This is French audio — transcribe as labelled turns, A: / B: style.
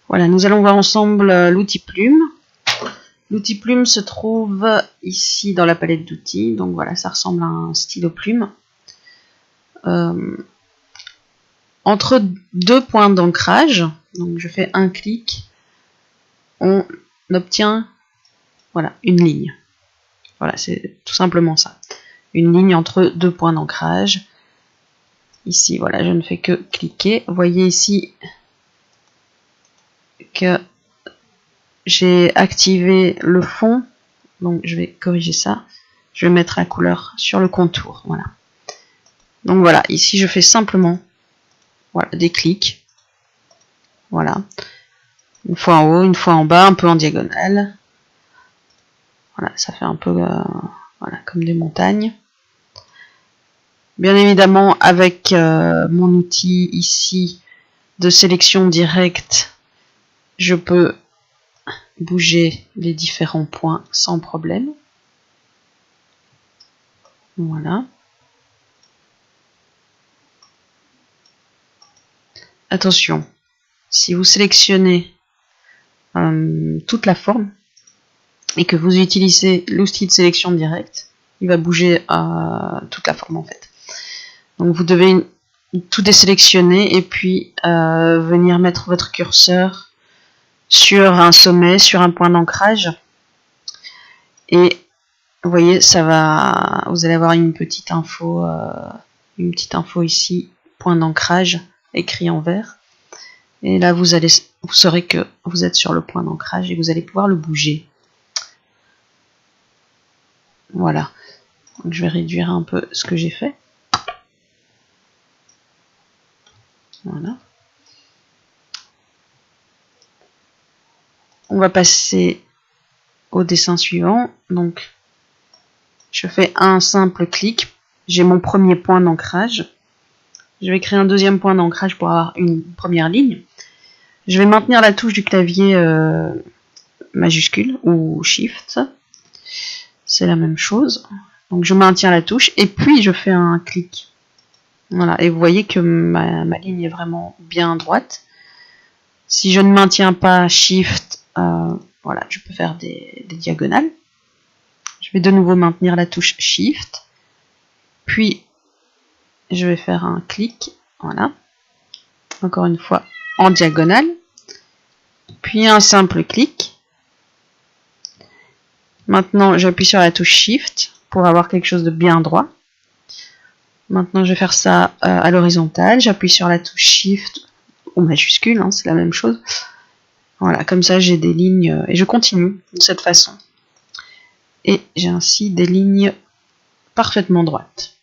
A: Voilà, nous allons voir ensemble l'outil plume. L'outil plume se trouve ici dans la palette d'outils. Donc voilà, ça ressemble à un stylo plume. Entre deux points d'ancrage, donc je fais un clic, on obtient voilà, une ligne. Voilà, c'est tout simplement ça. Une ligne entre deux points d'ancrage. Ici, voilà, je ne fais que cliquer. Vous voyez ici que j'ai activé le fond. Donc, je vais corriger ça. Je vais mettre la couleur sur le contour. Voilà. Donc, voilà. Ici, je fais simplement voilà, des clics. Voilà. Une fois en haut, une fois en bas, un peu en diagonale. Voilà, ça fait un peu voilà, comme des montagnes. Bien évidemment, avec mon outil ici de sélection directe, je peux bouger les différents points sans problème. Voilà. Attention, si vous sélectionnez toute la forme et que vous utilisez l'outil de sélection directe, il va bouger toute la forme en fait. Donc vous devez tout désélectionner et puis venir mettre votre curseur sur un sommet, sur un point d'ancrage. Et vous voyez, ça va. Vous allez avoir une petite info ici, point d'ancrage, écrit en vert. Et là, vous saurez que vous êtes sur le point d'ancrage et vous allez pouvoir le bouger. Voilà. Donc, je vais réduire un peu ce que j'ai fait. Voilà. On va passer au dessin suivant. Donc, je fais un simple clic. J'ai mon premier point d'ancrage. Je vais créer un deuxième point d'ancrage pour avoir une première ligne. Je vais maintenir la touche du clavier majuscule ou Shift. C'est la même chose. Donc je maintiens la touche et puis je fais un clic. Voilà, et vous voyez que ma ligne est vraiment bien droite. Si je ne maintiens pas Shift, voilà, je peux faire des diagonales. Je vais de nouveau maintenir la touche Shift. Puis je vais faire un clic. Voilà. Encore une fois en diagonale. Puis un simple clic. Maintenant, j'appuie sur la touche Shift pour avoir quelque chose de bien droit. Maintenant, je vais faire ça à l'horizontale. J'appuie sur la touche Shift ou majuscule, hein, c'est la même chose. Voilà, comme ça, j'ai des lignes et je continue de cette façon. Et j'ai ainsi des lignes parfaitement droites.